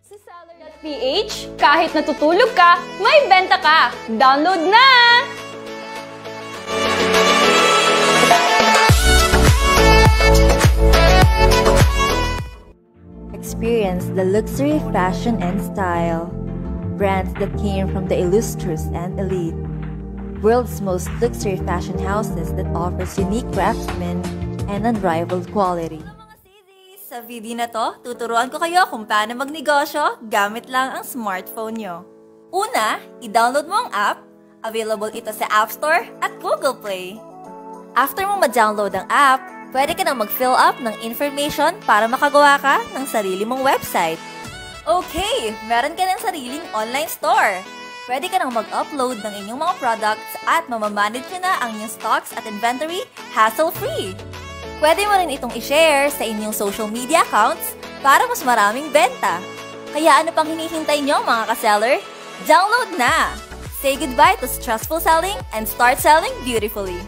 Sa Seller.ph, kahit natutulog ka, may benta ka! Download na! Experience the luxury, fashion, and style. Brands that came from the illustrious and elite. World's most luxury fashion houses that offers unique craftsmen and unrivaled quality. Sa video na to, tuturuan ko kayo kung paano magnegosyo gamit lang ang smartphone nyo. Una, i-download mo ang app. Available ito sa App Store at Google Play. After mo ma-download ang app, pwede ka nang mag-fill up ng information para makagawa ka ng sarili mong website. Okay, meron ka ng sariling online store. Pwede ka nang mag-upload ng inyong mga products at mamamanage nyo na ang inyong stocks at inventory hassle-free. Pwede mo rin itong i-share sa inyong social media accounts para mas maraming benta. Kaya ano pang hinihintay nyo mga ka-seller? Download na! Say goodbye to stressful selling and start selling beautifully.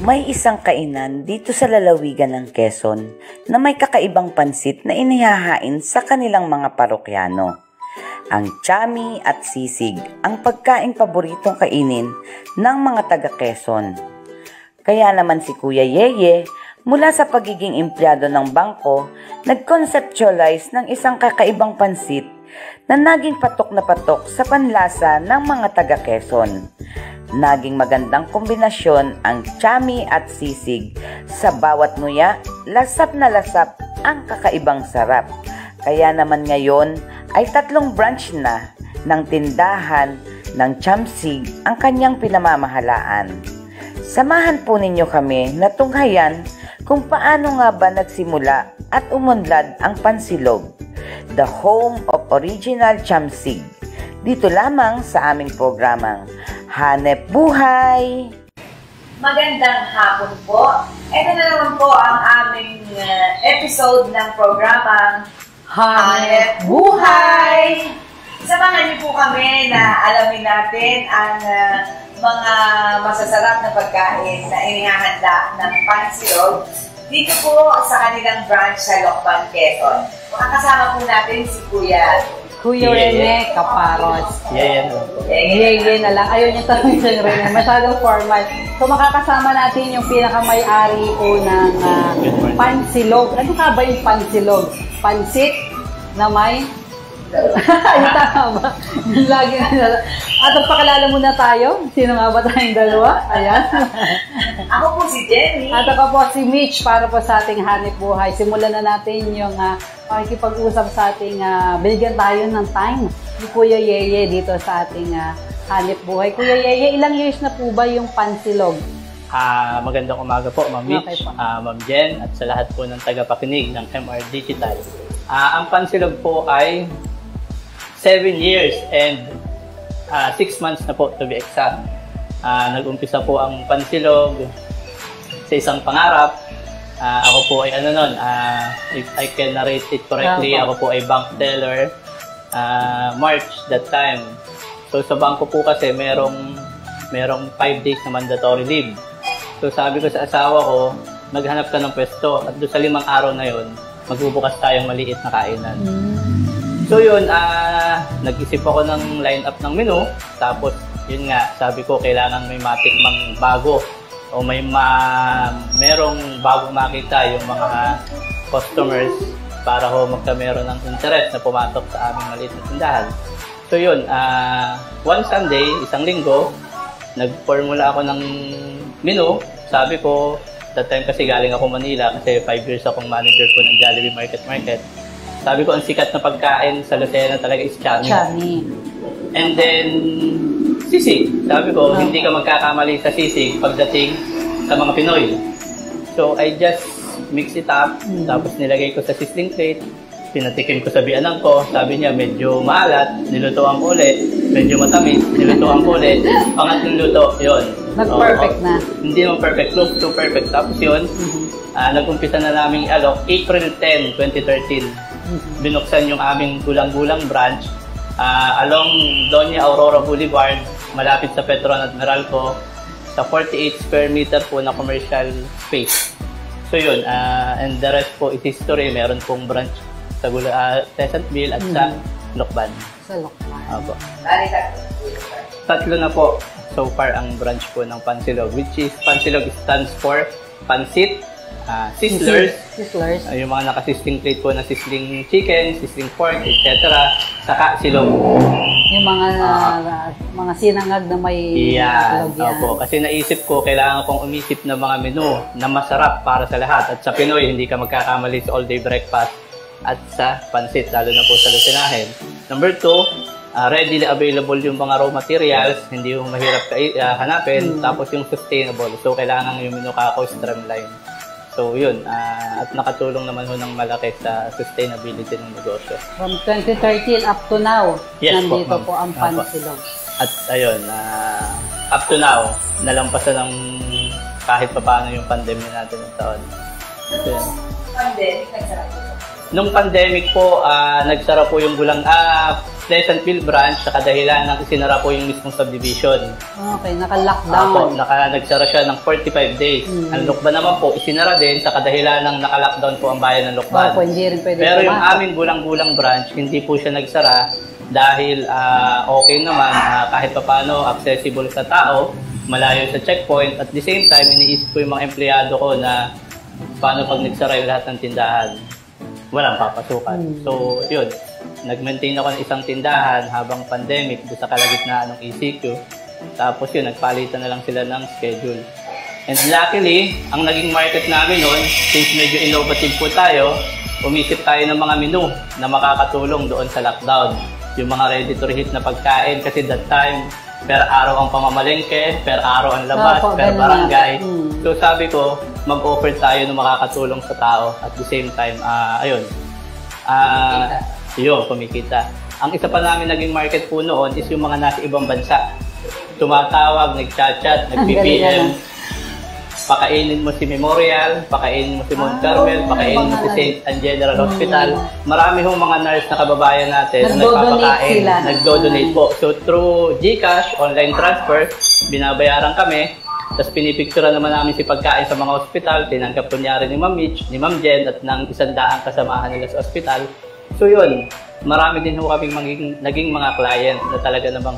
May isang kainan dito sa lalawigan ng Quezon na may kakaibang pansit na inihahain sa kanilang mga parokyano. Ang chami at sisig ang pagkaing paboritong kainin ng mga taga-Quezon. Kaya naman si Kuya Yeye, mula sa pagiging empleyado ng bangko, nag-conceptualize ng isang kakaibang pansit na naging patok na patok sa panlasa ng mga taga-Quezon. Naging magandang kombinasyon ang chami at sisig. Sa bawat nguya, lasap na lasap ang kakaibang sarap. Kaya naman ngayon ay 3 branch na ng tindahan ng chamsig ang kanyang pinamamahalaan. Samahan po ninyo kami na tunghayan kung paano nga ba nagsimula at umunlad ang Pansilog, the home of original chamsig. Dito lamang sa aming programang Hanep Buhay! Magandang hapon po. Ito na naman po ang aming episode ng programang Hanep Buhay! Samahan niyo po kami na alamin natin ang mga masasarap na pagkain na inihahanda ng Pansilog dito po sa kanilang branch sa Lokban, Quezon. Makakasama po natin si Kuya Rene Caparos. Yeye na lang. Ayaw niya tanongin sa Rene. Masyadong formal. So, makakasama natin yung pinakamay-ari po ng Pansilog. Ano ka ba yung Pansilog? Pansit na may... Ay, tama. Lagi na. At pakilala muna tayo. Sino nga ba tayong dalawa? Ayan. Ako po si Jenny. At ako po si Mitch para po sa ating Hanep Buhay. Simulan na natin yung pakikipag-usap sa ating binigyan tayo ng time ni Kuya Yeye dito sa ating Hanep Buhay. Kuya Yeye, ilang years na po ba yung Pansilog? Magandang umaga po, Ma'am Mitch, Okay, Ma'am Jen, at sa lahat po ng tagapakinig ng MR Digital. Ang Pansilog po ay 7 years and 6 months na po to be exact. Nag-umpisa po ang Pansilog sa isang pangarap. Ako po ay if I can narrate it correctly, ako po ay bank teller. March that time. So sa bangko po kasi merong 5 days na mandatory leave. So sabi ko sa asawa ko, maghanap ka ng pwesto at doon sa 5 araw na yon, magbubukas tayong maliit na kainan. So yun, nag-isip ako ng line-up ng menu. Tapos yun nga, sabi ko kailangan may matikmang bago o merong bagong makita yung mga customers para ho magkameron ng interest na pumatok sa aming maliit na tindahan. So yun, one Sunday, isang linggo, nag-formula ako ng menu. Sabi ko, that time kasi galing ako Manila kasi 5 years akong manager po ng Jollibee Market. Sabi ko, ang sikat na pagkain sa Lucena talaga is Chami. Chami. And then, sisig. Sabi ko, hindi ka magkakamali sa sisig pagdating sa mga Pinoy. So, I just mix it up, tapos nilagay ko sa sizzling plate, pinatikim ko sa bianang ko, sabi niya medyo maalat, nilutoan ko ulit, medyo matamis, nilutoan ko ulit, pangatlong luto, yun. Nag-perfect na. Hindi naman perfect, close to perfect. Tapos yun, nag-umpisa na namin alok, April 10, 2013. Binuksan yung aming gulang-gulang branch along Doña Aurora Boulevard, malapit sa Petron at Meralco, sa 48 square meter po na commercial space. So yun, and the rest po is history. Meron pong branch sa Pleasantville at sa Lokban. Sa Lokban. Opo. Tatlo na po so far ang branch po ng Pansilog, which is Pansilog stands for Pansit, Sizzlers, yung mga naka-sizzling plate po na sizzling chicken, sizzling pork, etc. Saka silog. Yung mga sinangag na may silog yan. Opo. Kasi naisip ko, kailangan kong umisip ng mga menu na masarap para sa lahat. At sa Pinoy, hindi ka magkakamali sa all-day breakfast at sa pansit, lalo na po sa Lucinahin. Number 2, readily available yung mga raw materials, hindi yung mahirap hanapin, tapos yung sustainable. So, kailangan yung menu kako streamline. So, yun. At nakatulong naman ho ng malaki sa sustainability ng negosyo. From 2013 up to now, yes, nandito po ang Pansilog. At ayun, up to now, nalampasan ng kahit pa paano yung pandemya natin ng taon. So, Pandemic, nagsara po. Nung pandemic po, nagsara po yung Pleasantville branch sa kadahilan ng isinara po yung mismong subdivision. Okay, naka-lockdown. Nagsara siya ng 45 days. Ang Lokban naman po, isinara din sa kadahilan ng naka-lockdown po ang bayan ng Lokban. Hindi rin pwede pero yung aming gulang-gulang branch, hindi po siya nagsara dahil okay naman, kahit pa paano, accessible sa tao, malayo sa checkpoint. At the same time, iniisip ko yung mga empleyado ko na paano pag nagsara yung lahat ng tindahan, walang papasukan. So, yun. Nag-maintain ako ng isang tindahan habang pandemic doon sa kalagitnaan ng ECQ. Tapos yun, nagpalitan na lang sila ng schedule. And luckily, ang naging market namin noon, since medyo innovative po tayo, umisip tayo ng mga menu na makakatulong doon sa lockdown. Yung mga ready-to-reheat na pagkain kasi that time, per araw ang pamamalengke, per araw ang labas, per barangay. So sabi ko, mag-offer tayo ng makakatulong sa tao at the same time, yun, kumikita. Ang isa pa namin naging market po noon is yung mga nasa ibang bansa. Tumatawag, nag-chat-chat, nag-PPM. Pakainin mo si Memorial, pakainin mo si Mount Carmel, pakainin mo si St. Anne General Hospital. Marami hong mga nurse na kababayan natin na nagpapakain, nagdo-donate po. So through GCash, online transfer, binabayaran kami. Tapos pinipictura naman namin si pagkain sa mga hospital. Tinanggap kunyari ni Ma'am Mitch, ni Ma'am Jen at ng 100 kasamahan nila sa hospital. So yun, marami din ho kaming naging mga client na talaga namang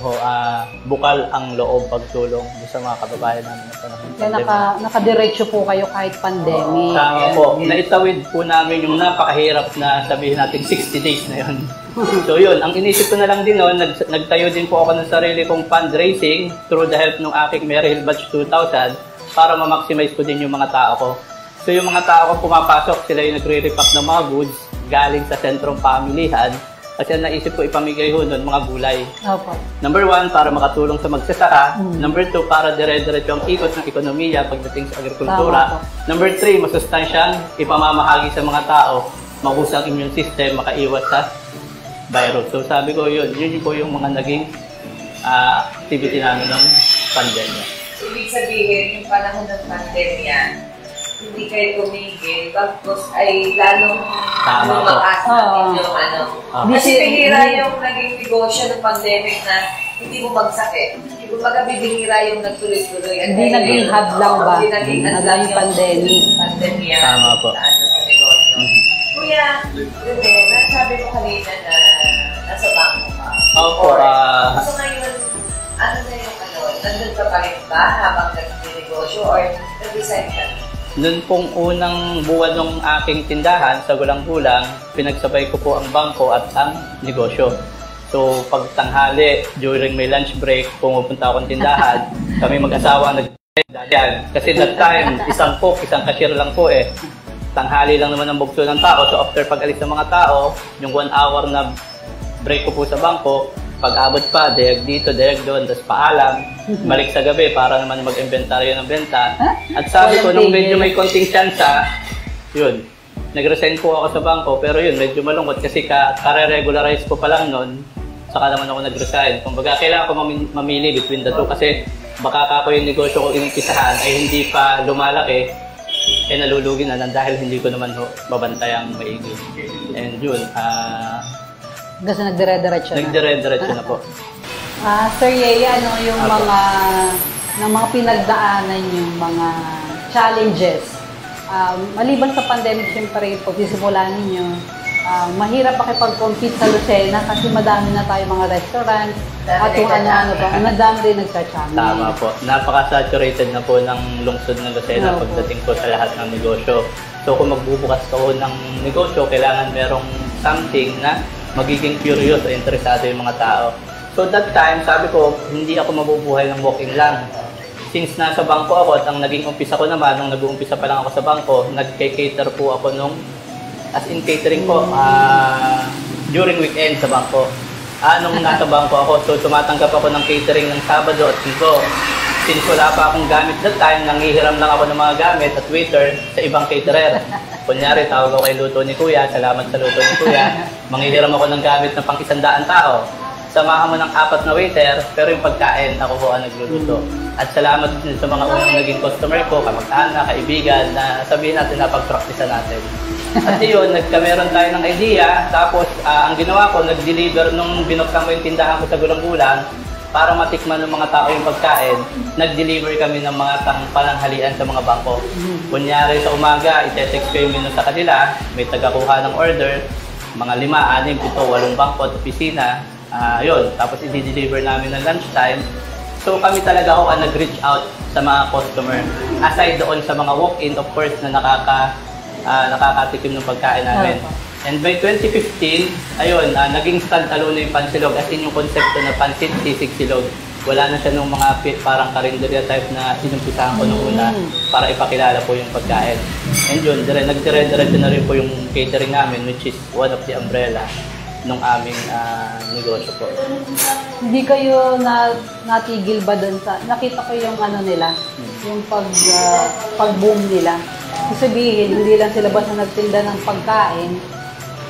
bukal ang loob pagtulong sa mga kababayan namin na panahon. Kaya nakadiretso po kayo kahit pandemic. Tama po. Naitawid po namin yung napakahirap na sabihin natin 60 days na yun. So yun, ang inisip ko na lang din noon, nagtayo din po ako ng sarili kong fundraising through the help ng aking Maryhill Batch 2000 para ma-maximize ko din yung mga tao ko. So yung mga tao ko pumapasok, sila yung nagre-repack ng mga goods galing sa sentrong pamilihan. Kasi naisip ko ipamigay ho nun mga gulay. Opo. Number 1, para makatulong sa magsasaka. Number 2, para dire-diretso ang ikot ng ekonomiya pagdating sa agrikultura. Number 3, masustansyang ipamamahagi sa mga tao, mabusa ang immune system, makaiwas sa virus. So sabi ko yun po yung mga naging activity namin ng pandemya. Ibig sabihin, yung panahon ng pandemya, hindi kayo tumigil, bagkos ay lalong lumakas natin yung Kasi bihira yung naging negosyo ng pandemic na hindi mo magsakit. Kumbaga bibihira yung nagtuloy-tuloy. Hindi naging hadlang ba? Hindi naging hadlang yung pandemya. Tama po. Sa negosyo. Kuya, Rene, nasabi mo kanina na nasa bangko ka. Opo. So ngayon, ano na yung nandun ka pa rin ba habang nag-negosyo or nag-resign ka? Noon pong unang buwan ng aking tindahan sa gulang-gulang, pinagsabay ko po ang bangko at ang negosyo. So, pag tanghali, during my lunch break, pumupunta akong tindahan, kami mag-asawa nag-dyan. Kasi that time, isang cook, isang cashier lang po eh. tanghali lang naman ang bugso ng tao. So after pag-alis ng mga tao, yung 1 hour na break ko po sa bangko, pag-abot pa, dayag dito, dayag doon, tapos paalam, balik sa gabi para naman mag-inventaryo ng benta. At sabi ko, nung medyo may konting tsansa, yun, nag-resign po ako sa bangko, pero yun, medyo malungkot kasi kare-regularize ko pa lang noon, saka naman ako nag-resign. Kumbaga, kailangan ko mamili between the two kasi baka ako yung negosyo ko inumpisahan ay hindi pa lumalaki, nalulugi na lang dahil hindi ko naman babantayang maigi. And yun, kasi nagdire-diretso na. Nagdire-diretso na po. Sir Yeye, ano yung mga pinagdaanan yung mga challenges? Maliban sa pandemic, siyempre, pagsisimula ninyo, mahirap pakipag-compete sa Lucena kasi madami na tayo mga restaurant at kung ano-ano pa. Madami rin nagsa-challenge. Tama po. Napaka-saturated na po ng lungsod ng Lucena pagdating po sa lahat ng negosyo. So kung magbubukas ko ng negosyo, kailangan merong something na magiging curious o interesado yung mga tao. So that time, sabi ko, hindi ako mabubuhay ng walk-in lang. Since nasa bangko ako at ang naging umpisa ko naman, nung nag-uumpisa pa lang ako sa bangko, nag-cater po ako nung, as in catering po, during weekend sa bangko. Nung nasa bangko ako, so tumatanggap ako ng catering ng Sabado at Linggo. Since wala pa akong gamit that time, nangihiram lang ako ng mga gamit at waiter sa ibang caterer. Kunyari, tawag ako kay luto ni Kuya, salamat sa luto ni Kuya. Manghihiram ako ng gamit na pang 100 tao. Samahan mo ng 4 na waiter, pero yung pagkain, ako po ang nagluluto. At salamat din sa mga unang naging customer ko, kamag-anak, kaibigan, na sabihin natin na pag-practice natin. At yun, nagkameron tayo ng idea, tapos ang ginawa ko, nag-deliver nung binuksan ko yung tindahan ko sa gulang-gulang, para matikman ng mga tao yung pagkain, nag-deliver kami ng mga pananghalian sa mga bangko. Kunyari sa umaga, ite-text ko yung menu sa kanila, may tagakuha ng order, mga 5, 6, 7, 8 bangko at opisina. Yun, tapos i-deliver namin ng lunchtime. So kami talaga ako ang nag-reach out sa mga customer. Aside doon sa mga walk-in, of course, na nakakatikim ng pagkain namin. And by 2015, ayun, naging stand-alone na yung Pansilog. As in yung konsepto na pansit, sisig, silog. Wala na siya nung mga parang karinderya type na sinumpisahan ko nung una para ipakilala po yung pagkain. And yun, nagdire-diretso na rin po yung catering namin, which is one of the umbrella nung aming negosyo po. Hindi kayo natigil ba doon sa, nakita ko yung ano nila, yung pag-boom nila. Sabihin, hindi lang sila basta nagtinda ng pagkain,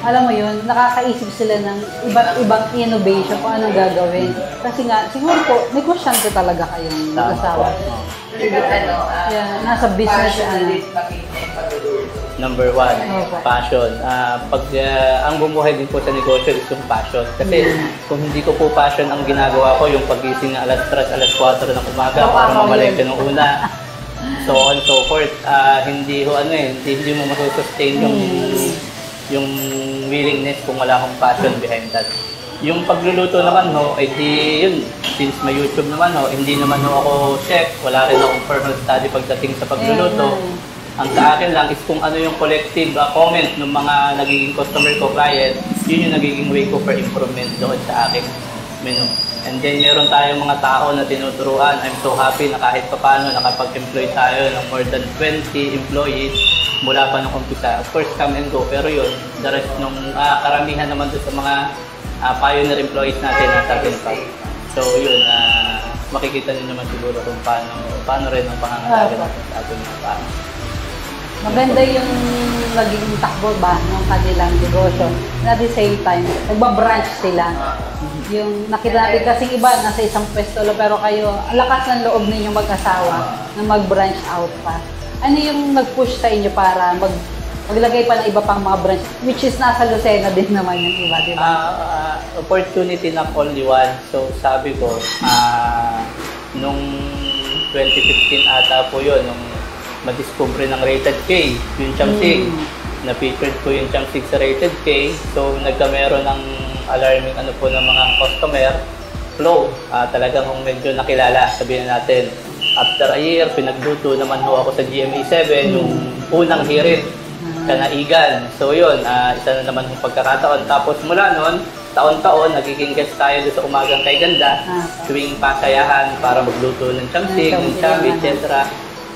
alam mo yun, nakakaisip sila ng iba't ibang innovation kung anong gagawin. Kasi nga, siguro po, negosyante talaga kayong mag-asawa. Nasa business Number 1, passion. Ang bumuhay din po sa negosyo is yung passion. Kasi kung hindi ko po passion ang ginagawa ko, yung pagising na alas 3, alas 4 ng umaga para mamalengke ng una, so on so forth, hindi mo masusustain yung willingness kung wala akong passion behind that. Yung pagluluto naman yun, since may YouTube naman hindi naman ako chef, wala rin akong formal study pagdating sa pagluluto. Ang sa akin lang is kung ano yung collective comment ng mga nagiging customer ko, client, yun yung nagiging way ko for improvement doon sa aking menu. And then meron tayong mga tao na tinuturuan. I'm so happy na kahit paano nakapag-employ tayo ng more than 20 employees mula pa nung umpisa. Of course, come and go. Pero yun, the rest nung karamihan naman doon sa mga pioneer employees natin nasa atin pa. So yun, makikita niyo naman siguro kung paano rin ang pangangalaga natin sa ating mga tao. Maganda yung naging takbo ba ng kanilang negosyo. At the same time, nagbabranch sila. Yung nakita natin kasing iba, nasa isang pwesto, pero kayo, ang lakas ng loob ninyong mag-asawa na mag-branch out pa. Ano yung nag-push sa inyo para maglagay pa ng iba pang mga branch, which is nasa Lucena din naman yung iba, di ba? Opportunity not only one. So sabi ko, nung 2015 ata po yun, nung madiscover ng Rated K, yung Chamsig. Na-featured ko yung Chamsig sa Rated K. So, nagkameron ng alarming ng mga customer flow. Talagang medyo nakilala, sabihin natin. After a year, pinagluto naman ako sa GMA7, yung unang hirit, Kanaigan. So, yun, isa na naman yung pagkakataon. Tapos, mula noon, taon-taon, nagiging guest tayo sa Umagang Kay Ganda, tuwing pasayahan para magluto ng Chamsig, ng Chami, etc.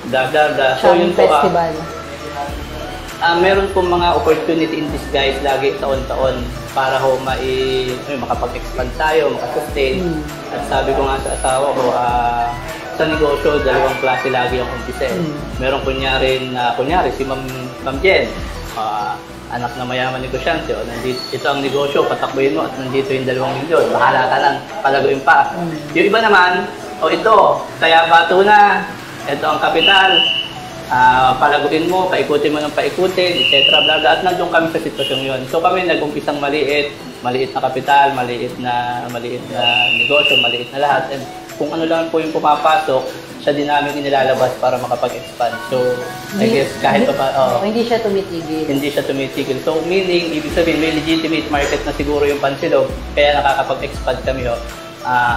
So, yun po, festival. Meron pong mga opportunity in disguise lagi taon-taon para ho makapag-expand tayo, makasustain. At sabi ko nga sa asawa ko, sa negosyo, dalawang klase lagi ang umpisa. Meron kunyari si Ma'am Jen, anak na mayaman negosyante, ito ang negosyo, patakbuhin mo at nandito yung 2 milyon, bahala ka lang, palaguin pa. Yung iba naman, ito, kaya bato na, ito ang kapital, palaguin mo, paikutin mo ng paikutin, etc. At nandun kami sa sitwasyon yun. So kami nag-umpisang maliit na kapital, maliit na negosyo, maliit na lahat. And kung ano lang po yung pumapasok, siya din namin inilalabas para makapag-expand. So, I guess kahit hindi siya tumitigil. Hindi siya tumitigil. So, meaning, ibig sabihin, may legitimate market na siguro yung pansilog, kaya nakakapag-expand kami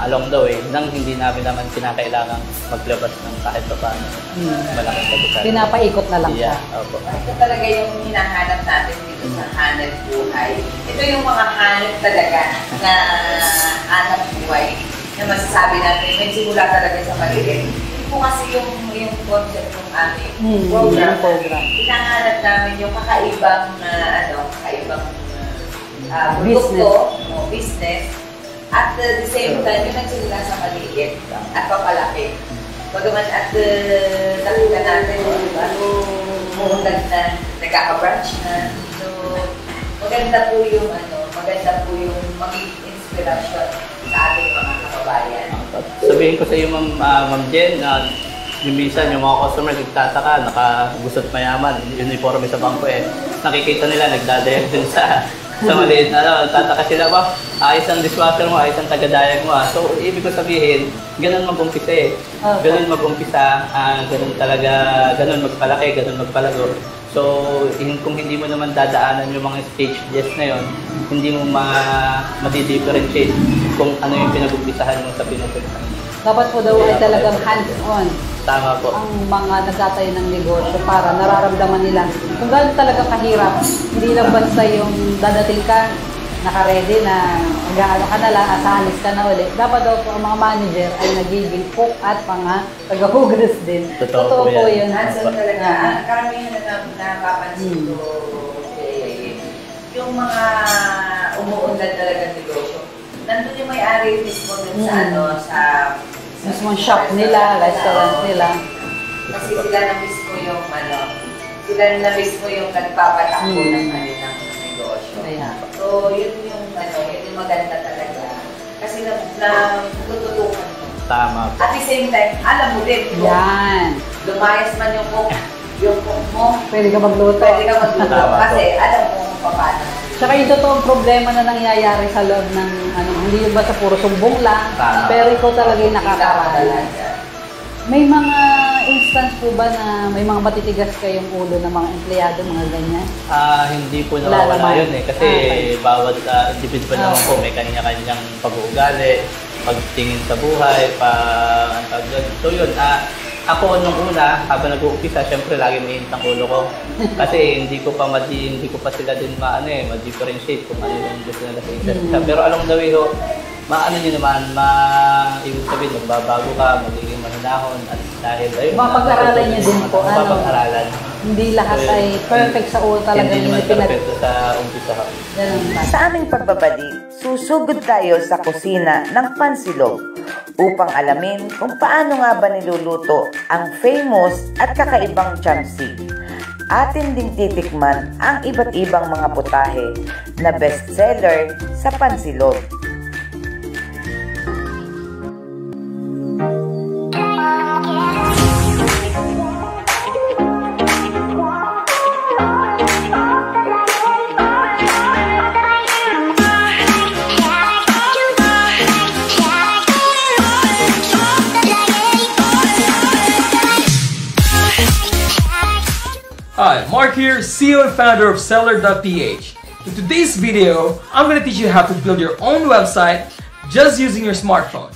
along the way, nang hindi namin naman kinakailangan maglabas ng kahit pa paano malaking kapital. Pinapaikot na lang siya. Opo. Ito talaga yung hinahanap natin dito sa hanap buhay. Ito yung mga hanap talaga na hanap buhay na masasabi natin, may simula talaga sa maliit. Ito po kasi yung concept ng aming program. Hinahanap namin yung kakaibang produkto, business, at the same time, yung nagsimula sa maliit at papalaki. Bagaman at nakita natin, muundag na, nagkaka-branch na. So, maganda po yung magiging inspirasyon sa ating mga kababayan. Sabihin ko sa iyo, Ma'am Jen, yung minsan yung mga customer nagtataka, nakagusot mayaman, uniforme sa bangko nakikita nila, nagdadayag dun sa maliit na tataka sila ba? Ayos ang dishwasher mo, ayos ang tagadayag mo. So, ibig ko sabihin, ganun mag-umpisa Ganun mag-umpisa, ganun magpalaki, ganun magpalago. So, kung hindi mo naman dadaanan yung mga stages na yon, hindi mo ma-differentiate kung ano yung pinag-umpisahan mo sa pinupuntahan. Dapat po daw ay talagang hands-on. Tama po. Ang mga nagtatayo ng negosyo para nararamdaman nila kung gaano talaga kahirap. Hindi lang basta yung dadating ka, naka-ready na mag-aano ka na lang, asalis ka na ulit. Dapat daw po ang mga manager ay nagiging cook at mga taga-hugas din. Totoo po yun. Hands-on talaga. Karamihan na napapansin ko, yung mga umuunlad talaga negosyo. Nandun yung may-ari mismo dun sa mismong shop nila, restaurant nila. Kasi sila na mismo yung nagpapatakbo ng kanilang negosyo. So, yun yung maganda talaga. Kasi natututukan mo. Tama. At the same time, alam mo din kung lumayas man yung cook mo. Pwede ka magluto. Kasi alam mo kung paano. Tsaka yung totoong problema na nangyayari sa loob ng hindi yung basta puro sumbong lang, pero ikaw talaga yung nakakaralan. May mga instance po ba na may mga matitigas kayong ulo ng mga empleyado, mga ganyan? Hindi po nawawala yun kasi bawat individual naman po may kanya-kanyang pag-uugali, pagtingin sa buhay, so yun, ako nung una, habang nag-uumpisa, syempre lagi may init ang ulo ko. Kasi hindi ko pa sila din ma-differentiate kung ano yung gusto nila sa isa. Pero along the way ho, nyo naman, ibig sabihin, magbabago ka, magiging mahinahon, at dahil ayun. Mapag-aralan nyo din po. Mapag-aralan. Hindi lahat ay perfect sa ulo talaga. Hindi naman perfecto sa umpisa. Sa aming pagbabalik, susugod tayo sa kusina ng Pansilog upang alamin kung paano nga ba niluluto ang famous at kakaibang chamsig. Atin ding titikman ang iba't ibang mga putahe na bestseller sa Pansilog. Hi, Mark here, CEO and founder of Seller.ph. In today's video, I'm going to teach you how to build your own website just using your smartphone.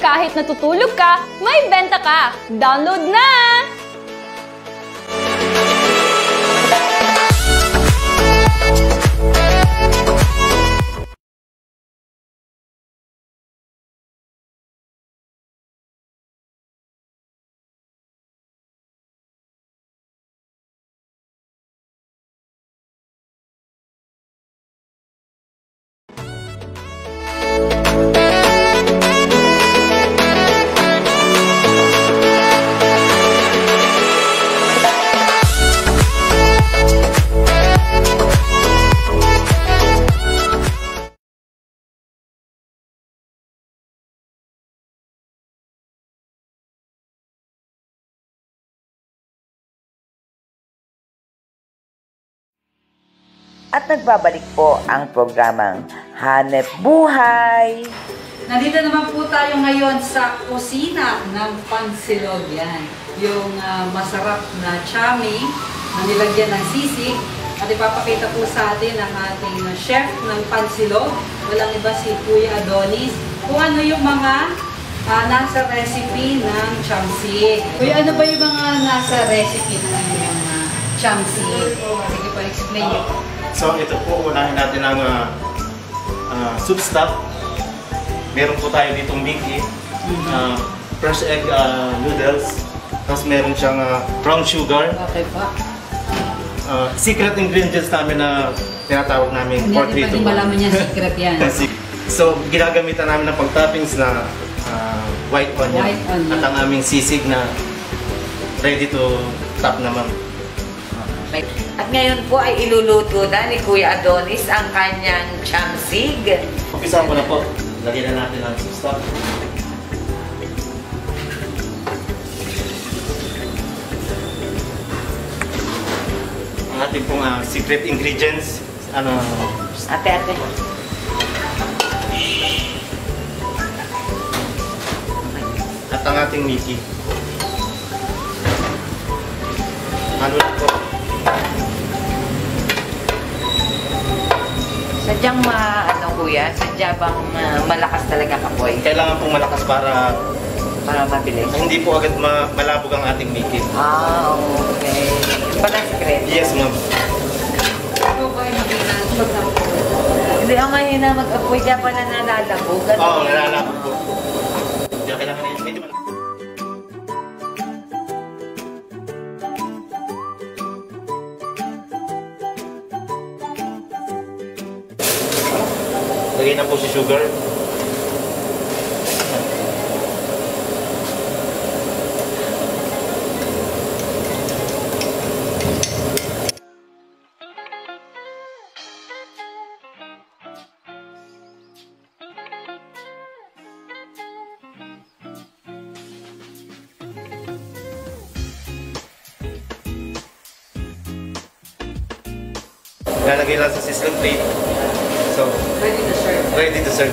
Kahit natutulog ka, may benta ka! Download na! At nagbabalik po ang programang Hanep Buhay. Nandito naman po tayo ngayon sa kusina ng pansilog. Yan. Yung masarap na chami na nilagyan ng sisig. At ipapakita po sa atin ang ating chef ng pansilog. Walang iba si Kuya Adonis. Kung ano yung mga nasa recipe ng chamsik. Kuya, ano ba yung mga nasa recipe ng chamsik? Sige po, explain niyo. So ito po, unahin natin ang soup stock. Meron po tayo ditong Mickey, fresh egg noodles, tapos meron siyang brown sugar. Okay pa. Secret ingredients namin na tinatawag namin Hindi 4-3-2-1. natin malaman niya secret yan. So ginagamitan namin ng pagtoppings na white onion, at ang aming sisig na ready to top naman. At ngayon po ay iluluto na ni Kuya Adonis ang kanyang chamsig. Umpisa ko na po. Lagyan na natin ang soup stock. Ang ating pong secret ingredients. Ate. At ang ating Mickey. Ano na po? Sadyang kuya, sadya bang malakas talaga kapoy? Kailangan pong malakas para mabilis. hindi po agad malabog ang ating Mickey. Okay. Pala secret? Yes, ma'am. Hindi ako ngayon na mag-apoy dyan pala nalalabog. Oo, nalalabog po. Kaya kailangan na medyo malabog. Lagay na po si sugar. Lalagay lang sa sizzling plate. So, Ready to serve. ready to serve.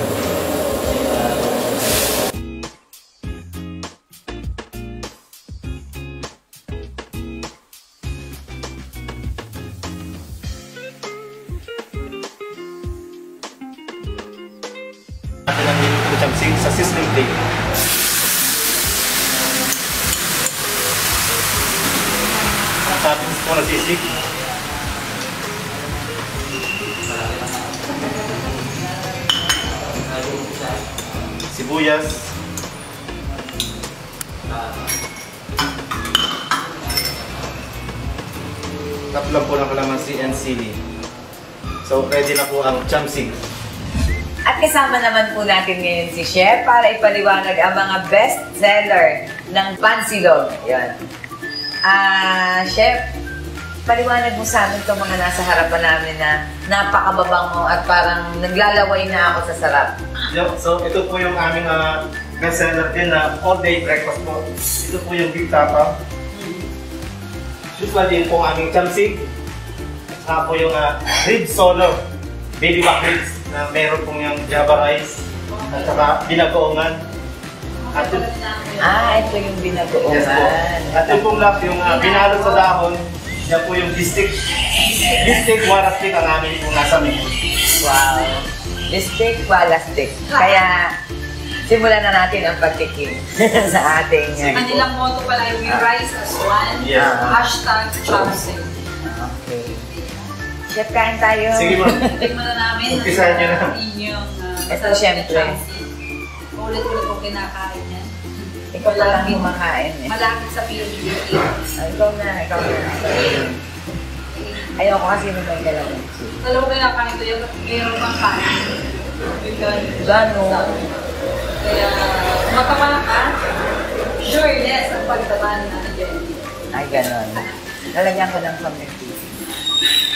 Natin ang chamsik sa sizzling plate. po na sisig. Sibuyas. Tapos po ng kalamansi and sili. So, ready na po ang chamsig. At kasama naman po natin ngayon si Chef para ipaliwanag ang mga best seller ng pansilog. Yan. Chef, paliwanag mo sa amin itong mga nasa harapan namin na napakababang mo at parang naglalaway na ako sa sarap. Yep, so ito po yung aming best seller din na all-day breakfast po. Ito po yung big tapa. Usual din po ang aming chamsig. Saka po yung rib solo, baby back ribs na meron pong yung java rice at saka binagoongan. At ito yung binagoongan. Yes po. At yung pong last, yung binalot sa dahon, yan po yung bistik. Bistik, warastik ang aming pong nasa menu. Wow. Bistik, walastik. Kaya, simulan na natin ang pagtikim sa ating... Kanilang motto pala yung we rise as one. Yeah. Hashtag chopsing. Okay. Chef, kain tayo. Sige mo. Tignan na namin Umpisahan niyo na. inyong Ito, syempre. Ulit-ulit kong kinakain yan. Ikaw pa lang kumakain eh. Malapit sa PLDT. Ikaw na. Ayoko kasi naman galaw. Alam mo kaya kain ko yung meron pang kain. Gano'n. Kaya mataba ka, sureness ang pagtaba na Jenny. Ay, gano'n. Lalagyan ko ng pamilya.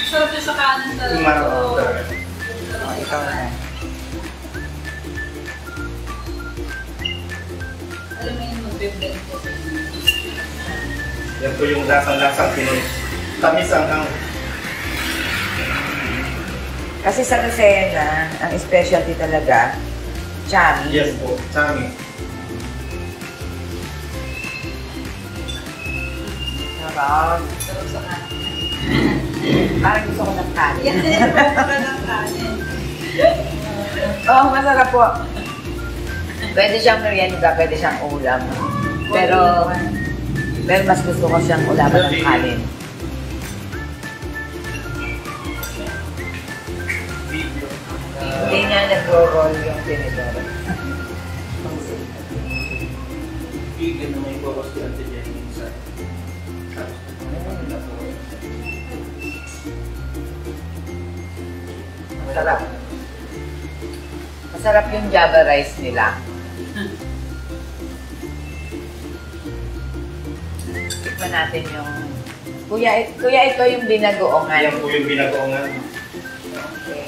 Sarap yung sa kanan talaga. Ikaw na. Alam mo yung mag-blend ko. Yan po yung lasang-lasang Pinoy. Tamis ang Kasi sa Lucena, ang specialty talaga, chami. yes po, chami. Sarap. Sarap sa kanan. Parang gusto ko ng kanin. Yan din yung pagkaka ng kanin. Oo, masarap po. Pwede siyang merienda, pwede siyang ulam. Pero mas gusto ko siyang ulaman ng kanin. Hindi nga nag-roll yung tinidor. Vegan na may bawas ko natin yan sa Masarap. Masarap yung java rice nila. Tikman natin yung... Kuya, ito yung binagoongan. Yan po yung binagoongan. Okay.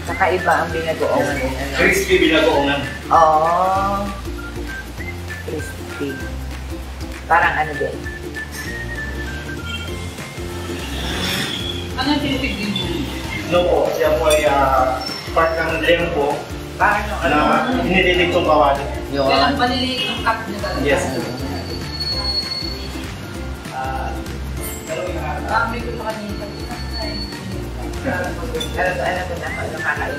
Saka iba ang binagoongan. Ano? Crispy binagoongan. Oh. Crispy. Parang ano din. Ano yung pinipigin mo? No po, siya po ay part ng lempo Parang yung ano. na inililig kong kawali. Yun. Kailang maliliit ang cup niya talaga. Yes. Parang may gusto kanina. Alam ko na ako nakakain.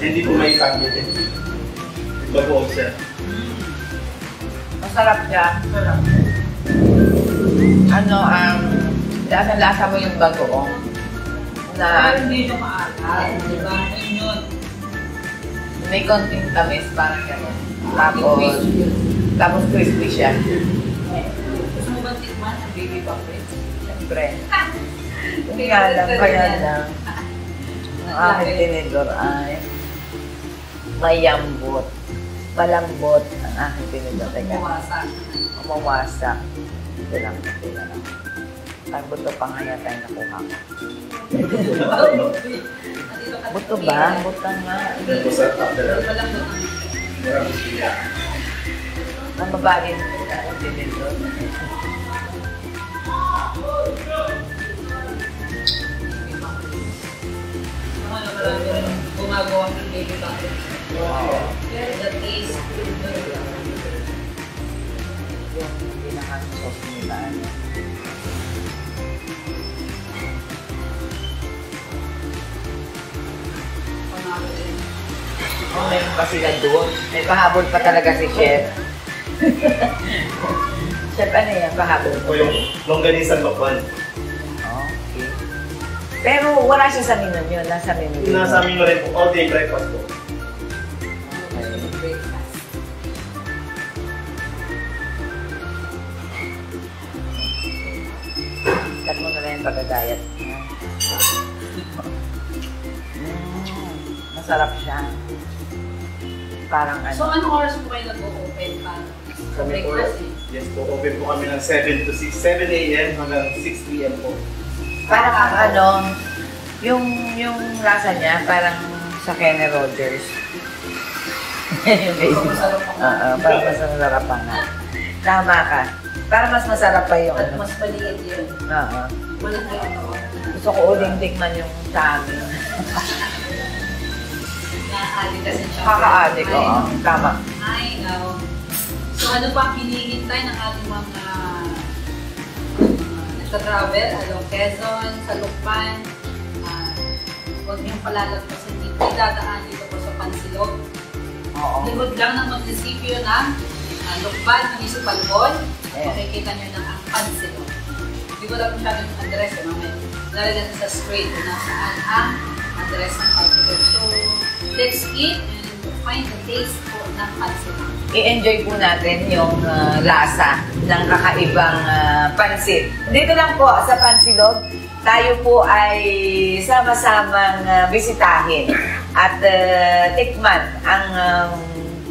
Hindi po may kambit eh. Bagoong siya. Masarap siya. Ano, lasa mo yung bagoong. Pero Na hindi siya maalat. Diba? Ayun yun. may konting tamis, parang gano'n. Tapos crispy siya. Gusto mo ba tikman ang baby back ribs? Siyempre. Hindi nga lang, kaya lang. Ang aking tinidor ay mayambot. Malambot ang aking tinidor. Teka, Bumawasak. umawasak. Ito lang. Ang buto pa nga yata yung nakuha ko. Buto ba? Buto nga. Mamabagin ang tinidor. Gumagawa ng baby back ribs. Pero the taste, Yung pinaka-sauce nila. Oh, meron pa sila doon. May pahabol pa talaga si Chef. Chef, ano yan? Pahabol Ito po yung longganisan lokban. Okay. Pero wala siya sa menu nyo. Nasa menu nyo. Nasa amin na rin po, all day breakfast po. Breakfast. Cut mo na lang yung pagkagayat. Masarap siya. Parang ano. So, anong oras po kayo nag-open para? Kami po, Breakfast eh. yes po, open po kami ng 7 to 6, 7 a.m. hanggang 6 p.m. po. Parang ang ano, yung lasa niya, parang sa Kenny Rogers. Yung baby. Parang mas masarap pa nga. Tama ka. Parang mas masarap pa yung At ano. mas maliit yun. Oo. Walang ano. Gusto ko uling tikman yung sa amin. Nakaadik kasi siya. Kakaadik, oo. Tama. I know. So ano pa ang hinihintay ng ating mga nagta-travel along Quezon, sa Lukban? Huwag niyong palalagpasin dito. Dadaan dito po sa Pansilog. Oo. Likod lang ng munisipyo ng Lukban, Municipal Hall. Yeah. Makikita niyo na ang Pansilog. Hindi ko lang masyadong yung address. Mamaya lalagyan sa screen kung nasaan ang address ng Pansilog. So, let's eat and find the taste po ng Pansilog. I-enjoy po natin yung lasa ng kakaibang pansit. Dito lang po sa Pansilog, tayo po ay sama-samang bisitahin at tikman ang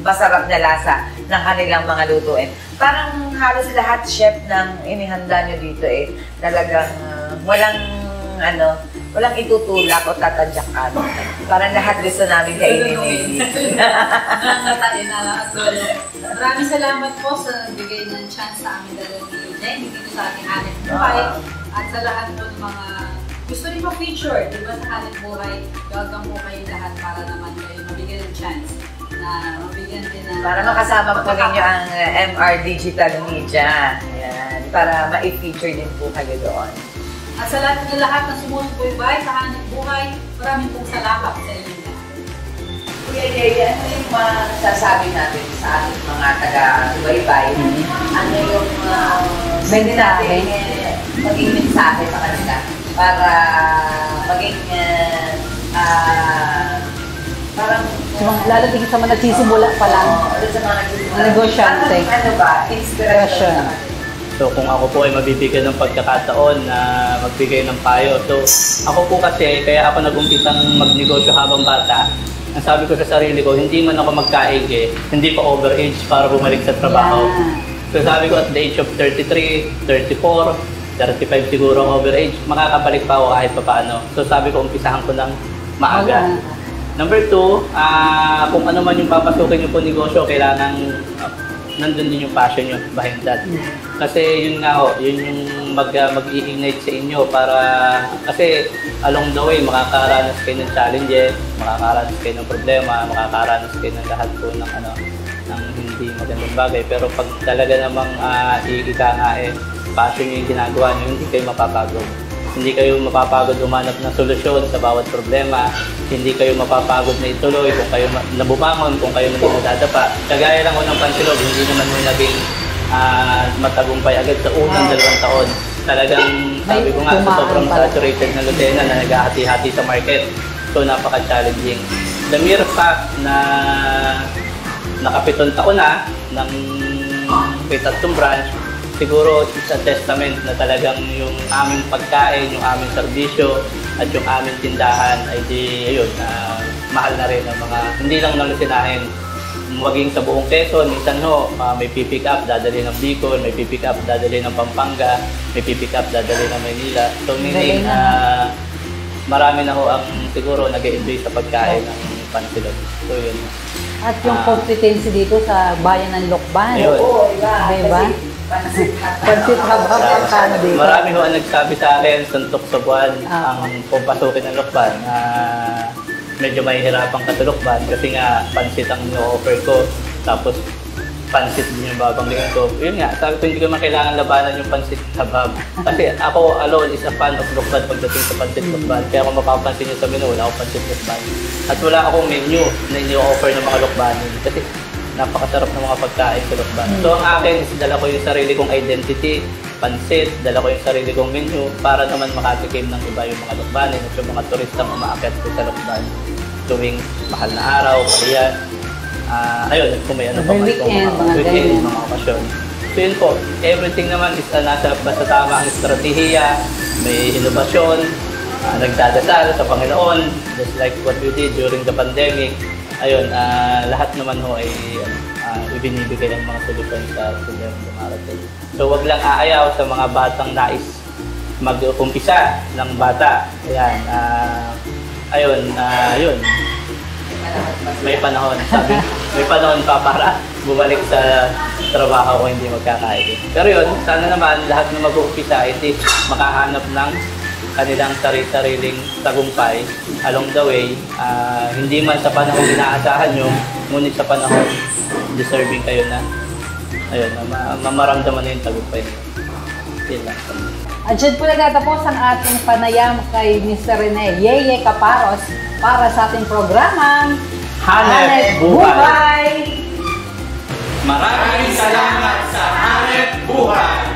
masarap na lasa ng kanilang mga lutuin. Parang halos lahat, chef, ng inihanda nyo dito talagang walang walang itutulak o tatadyakan. Parang lahat gusto namin kainin Nangangatain na lang at lolo. Maraming salamat po sa bigay ng chance sa amin dalawa ni Jenny dito sa ating Hanep Buhay. At sa lahat po ng mga gusto rin ma-feature, di ba, sa Hanep Buhay, gagawin po kayo lahat para naman kayo mabigyan ng chance na mabigyan din ng... para makasama po ninyo ang MR Digital Media. Ayan, para ma-feature din po kayo doon. At sa lahat na sumusubaybay sa Hanep Buhay, maraming pong salamat sa inyo lahat. Kuya Yaya, ano yung masasabi natin sa ating mga taga-subaybay? Ano yung pwede natin maging mensahe sa kanila para maging parang Lalo tingin sa mga nagsisimula pa lang. sa mga nagsisimula. Negosyante. Ano ba? Inspiration. So kung ako po ay mabibigyan ng pagkakataon na magbigay ng payo. So ako po kasi, kaya ako nag-umpisang magnegosyo habang bata. Ang sabi ko sa sarili ko, hindi man ako magkaige, hindi pa overage para bumalik sa trabaho. So sabi ko at the age of 33, 34, 35 siguro ang overage, makakabalik pa ako kahit pa paano. So sabi ko, umpisahan ko ng maaga. Number 2, kung ano man yung papasukin nyo po negosyo, kailangan nandun din yung passion nyo behind that. Kasi yun nga ho, yun yung mag-i-ignite sa inyo para, kasi along the way, makakaranas kayo ng challenges, makakaranas kayo ng problema, makakaranas kayo ng lahat po ng ng hindi magandang bagay. Pero pag talaga namang passion nyo yung ginagawa nyo, hindi kayo mapapagod. Hindi kayo mapapagod umanap ng solusyon sa bawat problema. Hindi kayo mapapagod na ituloy kung kayo nabumangon, kung kayo nadadapa. Kagaya lang ko ng Pansilog, hindi naman mo naging matagumpay agad sa unang 2 taon. Talagang sabi ko nga, sa sobrang saturated na Lucena na naghahati-hati sa market. So napaka-challenging. The mere fact na naka-7 taon na ng Pitattong branch, siguro it's a testament na talagang yung aming pagkain, yung aming serbisyo, at yung aming tindahan ay mahal na rin ng mga, hindi lang ng Lucinahin, maging sa buong Quezon, minsan may pipick up, dadali ng Bicol, may pipick up, dadali ng Pampanga, may pipick up, dadali ng Manila. So meaning, marami na ang siguro nag-enjoy sa pagkain ng Pansilog. So yun. At yung competency dito sa bayan ng Lukban. Oo, iba. Diba? Pansit hab-hab ang kano dito. Marami ang nagsabi sa akin, suntok sa buwan, ang pupasukin ng Lukban. Medyo mahihirapan ka sa Lukban kasi nga pansit ang no-offer ko. Tapos pansit din yung babanggit ko. Yun nga, sabi ko hindi ko kailangan labanan yung pansit hab-hab. Kasi ako alone is a fan of Lukban pagdating sa pansit Lukban. Kaya kung mapapansin nyo sa menu, wala akong pansit Lukban. At wala akong menu na ini-offer ng mga Lukbanin. Kasi napakasarap ng mga pagkain sa Lucban. So ang akin is dala ko yung sarili kong identity, pansit, dala ko yung sarili kong menu para naman makatikim ng iba yung mga Lucbanin at yung mga turistang umaakyat ko sa Lucban tuwing mahal na araw, kaya ayun, kung may ano pa man itong weekend, mga okasyon. So yun po, everything naman is nasa basta tama ang estratehiya, may inobasyon, nagdadasal sa Panginoon, just like what we did during the pandemic. Ayun, lahat naman ho ay ibinibigay ng mga solusyon sa problema ng marathon. So wag lang aayaw sa mga batang nais mag-umpisa ng bata. Ayan, ayun, may panahon, sabi, may panahon pa para bumalik sa trabaho kung hindi magkakain. Pero yun, sana naman lahat na mag-uumpisa hindi makahanap ng kanilang sariling tagumpay along the way. Hindi man sa panahon inaasahan nyo, ngunit sa panahon deserving kayo na ayun, mamaramdaman na yung tagumpay. Yun lang. At dyan po nagtatapos ang ating panayam kay Mr. Rene Yeye Caparos para sa ating programang Hanep Buhay! Buhay! Maraming salamat sa Hanep Buhay!